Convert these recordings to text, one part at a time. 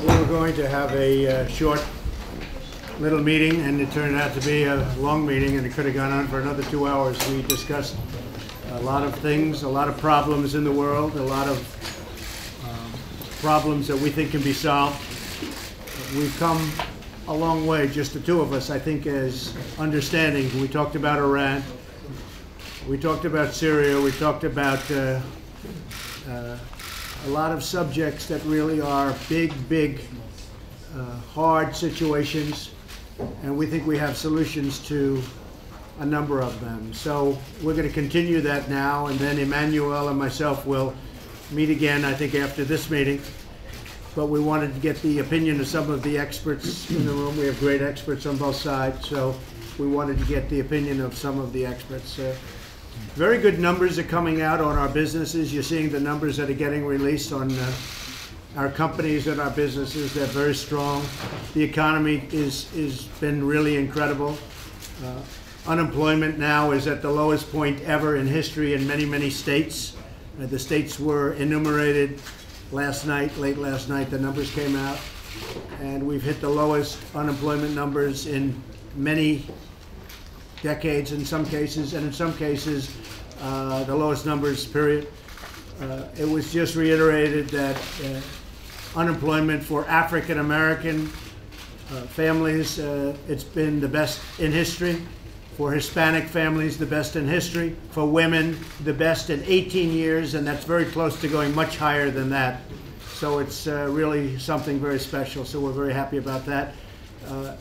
We were going to have a short little meeting, and it turned out to be a long meeting, and it could have gone on for another 2 hours. We discussed a lot of things, a lot of problems in the world, a lot of problems that we think can be solved. We've come a long way, just the two of us, I think, as understanding. We talked about Iran, we talked about Syria, we talked about a lot of subjects that really are big, hard situations, and we think we have solutions to a number of them. So we're going to continue that now, and then Emmanuel and myself will meet again, I think, after this meeting. But we wanted to get the opinion of some of the experts in the room. We have great experts on both sides, so we wanted to get the opinion of some of the experts. Very good numbers are coming out on our businesses. You're seeing the numbers that are getting released on our companies and our businesses. They're very strong. The economy is been really incredible. Unemployment now is at the lowest point ever in history in many states. The states were enumerated last night, late last night. The numbers came out, and we've hit the lowest unemployment numbers in many decades in some cases, and in some cases the lowest numbers, period. It was just reiterated that unemployment for African American families, it's been the best in history. For Hispanic families, the best in history. For women, the best in 18 years, and that's very close to going much higher than that. So it's really something very special, so we're very happy about that.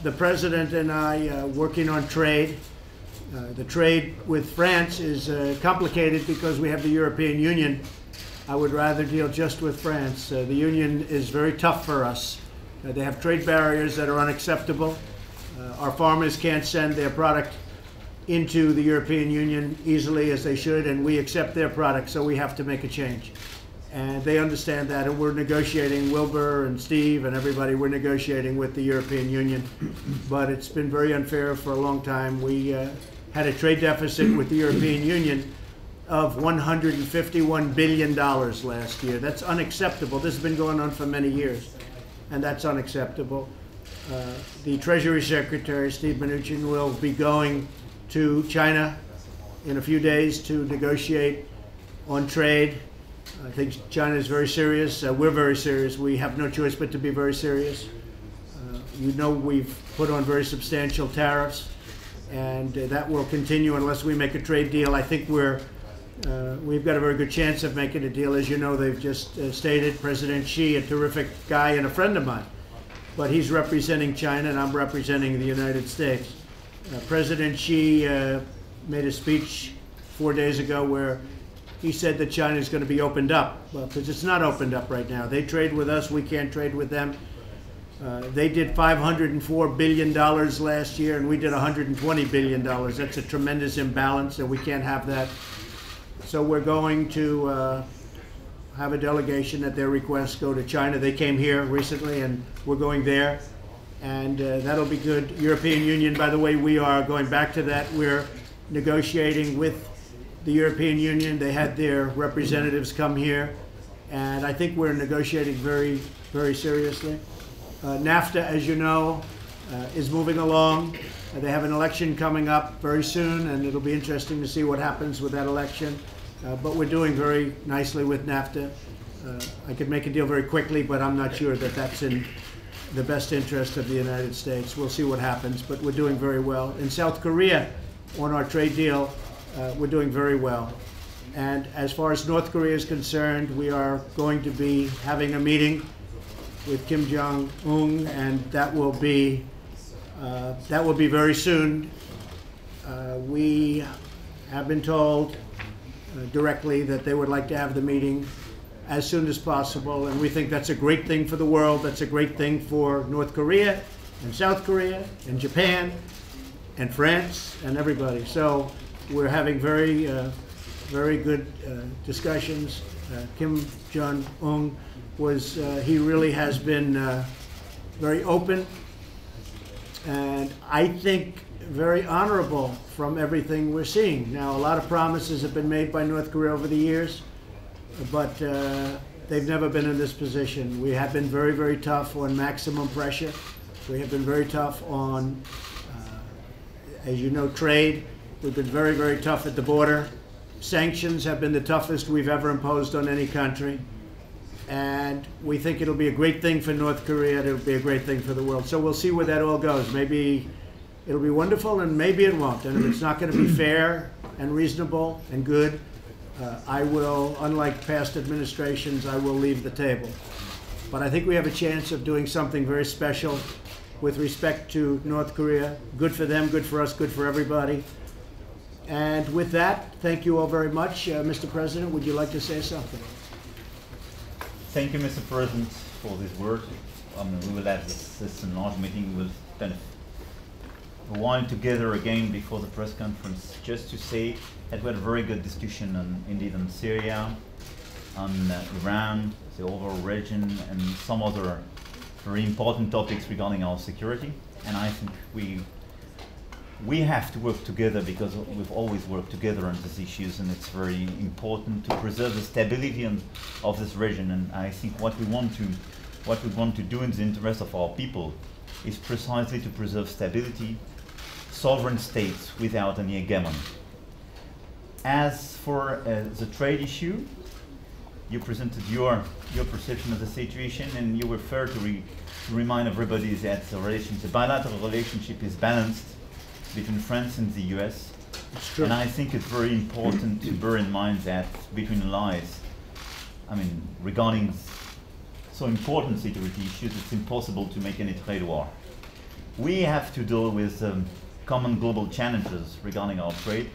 The President and I working on trade. The trade with France is complicated because we have the European Union. I would rather deal just with France. The Union is very tough for us. They have trade barriers that are unacceptable. Our farmers can't send their product into the European Union easily as they should, and we accept their product, so we have to make a change. And they understand that, and we're negotiating, Wilbur and Steve and everybody, we're negotiating with the European Union. But it's been very unfair for a long time. We had a trade deficit with the European Union of $151 billion last year. That's unacceptable. This has been going on for many years, and that's unacceptable. The Treasury Secretary, Steve Mnuchin, will be going to China in a few days to negotiate on trade. I think China is very serious. We're very serious. We have no choice but to be very serious. You know, we've put on very substantial tariffs, and that will continue unless we make a trade deal. I think we've got a very good chance of making a deal. As you know, they've just stated President Xi, a terrific guy and a friend of mine, but he's representing China and I'm representing the United States. President Xi made a speech 4 days ago where he said that China is going to be opened up, because it's not opened up right now. They trade with us, we can't trade with them. They did $504 billion last year, and we did $120 billion. That's a tremendous imbalance, and we can't have that. So we're going to have a delegation at their request go to China. They came here recently, and we're going there. And that'll be good. European Union, by the way, we are going back to that. We're negotiating with the European Union. They had their representatives come here, and I think we're negotiating very seriously. NAFTA, as you know, is moving along. They have an election coming up very soon, and it'll be interesting to see what happens with that election. But we're doing very nicely with NAFTA. I could make a deal very quickly, but I'm not sure that that's in the best interest of the United States. We'll see what happens, but we're doing very well. In South Korea, on our trade deal, we're doing very well. And as far as North Korea is concerned, we are going to be having a meeting with Kim Jong-un, and that will be very soon. We have been told directly that they would like to have the meeting as soon as possible, and we think that's a great thing for the world. That's a great thing for North Korea and South Korea and Japan and France and everybody. So we're having very good discussions. Kim Jong-un he really has been very open, and I think very honorable from everything we're seeing. Now, a lot of promises have been made by North Korea over the years, but they've never been in this position. We have been very, very tough on maximum pressure. We have been very tough on, as you know, trade. We've been very, very tough at the border. Sanctions have been the toughest we've ever imposed on any country. And we think it'll be a great thing for North Korea. It'll be a great thing for the world. So we'll see where that all goes. Maybe it'll be wonderful, and maybe it won't. And if it's not going to be fair and reasonable and good, I will, unlike past administrations, I will leave the table. But I think we have a chance of doing something very special with respect to North Korea. Good for them, good for us, good for everybody. And with that, thank you all very much. Mr. President, would you like to say something? Thank you, Mr. President, for this word. We will have this enlarged meeting. We will spend a while together again before the press conference, just to say that we had a very good discussion indeed on Syria, on Iran, the overall region, and some other very important topics regarding our security. And I think we have to work together, because we've always worked together on these issues, and it's very important to preserve the stability of this region. And I think what we want to do in the interest of our people is precisely to preserve stability, sovereign states without any hegemony. As for the trade issue, you presented your perception of the situation, and you were fair to remind everybody that the bilateral relationship is balanced between France and the US. It's true. And I think it's very important to bear in mind that between allies, regarding so important security issues, it's impossible to make any trade war. We have to deal with common global challenges regarding our trade.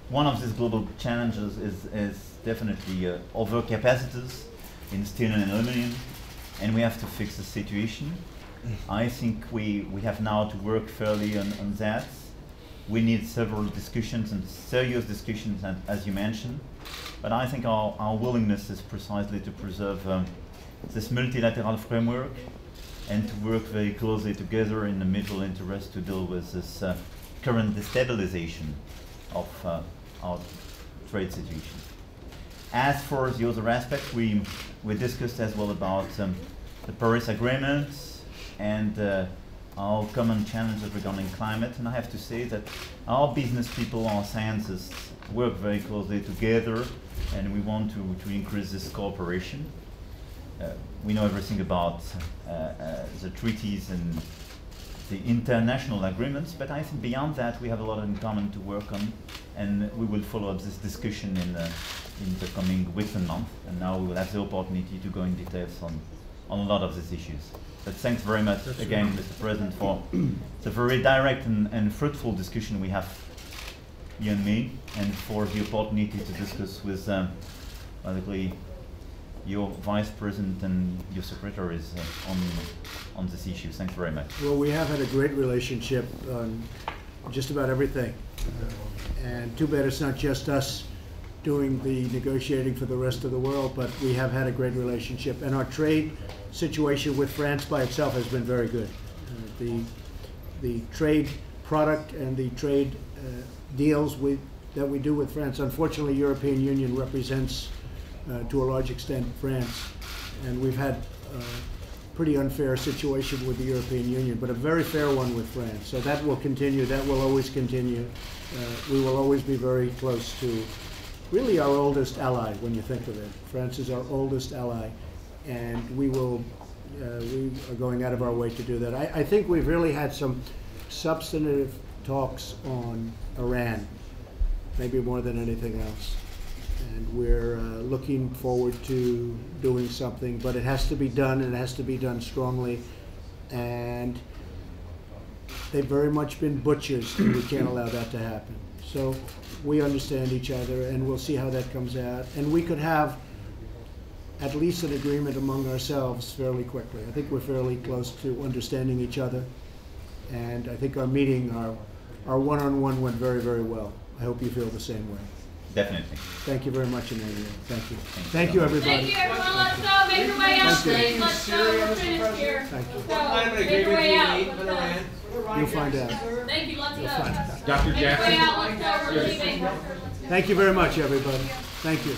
One of these global challenges is definitely overcapacities in steel and aluminum, and we have to fix the situation. I think we have now to work fairly on that. We need several discussions, and serious discussions, as you mentioned. But I think our willingness is precisely to preserve this multilateral framework and to work very closely together in the mutual interest to deal with this current destabilization of our trade situation. As for the other aspects, we discussed as well about the Paris Agreement and our common challenges regarding climate. And I have to say that our business people, our scientists, work very closely together, and we want to increase this cooperation. We know everything about the treaties and the international agreements, but I think beyond that we have a lot in common to work on, and we will follow up this discussion in the coming weeks and months. And now we will have the opportunity to go in details on a lot of these issues. But thanks very much again, Mr. President, for the very direct and fruitful discussion we have, you and me, and for the opportunity to discuss with basically your Vice President and your secretaries on this issue. Thanks very much. Well, we have had a great relationship on just about everything. And too bad it's not just us doing the negotiating for the rest of the world, but we have had a great relationship. And our trade situation with France by itself has been very good. The trade product and the trade deals that we do with France, unfortunately, European Union represents to a large extent France, and we've had a pretty unfair situation with the European Union, but a very fair one with France. So that will continue, that will always continue. We will always be very close to really our oldest ally, when you think of it. France is our oldest ally, and we are going out of our way to do that. I think we've really had some substantive talks on Iran, maybe more than anything else. And we're looking forward to doing something, but it has to be done, and it has to be done strongly. And they've very much been butchers, and we can't allow that to happen. So we understand each other, and we'll see how that comes out. And we could have at least an agreement among ourselves fairly quickly. I think we're fairly close to understanding each other. And I think our meeting, our one-on-one went very, very well. I hope you feel the same way. Definitely. Thank you very much, Emmanuel. Thank you. Thank you, everybody. Thank you, everyone. Let's go. Make your way out, please. Let's go. We're finished here. Thank you. So, make your way out. Let's go. You'll find out. Thank you. Let's go. Dr. Make your way Jackson. out. Let's go. We're leaving. Thank you very much, everybody. Thank you.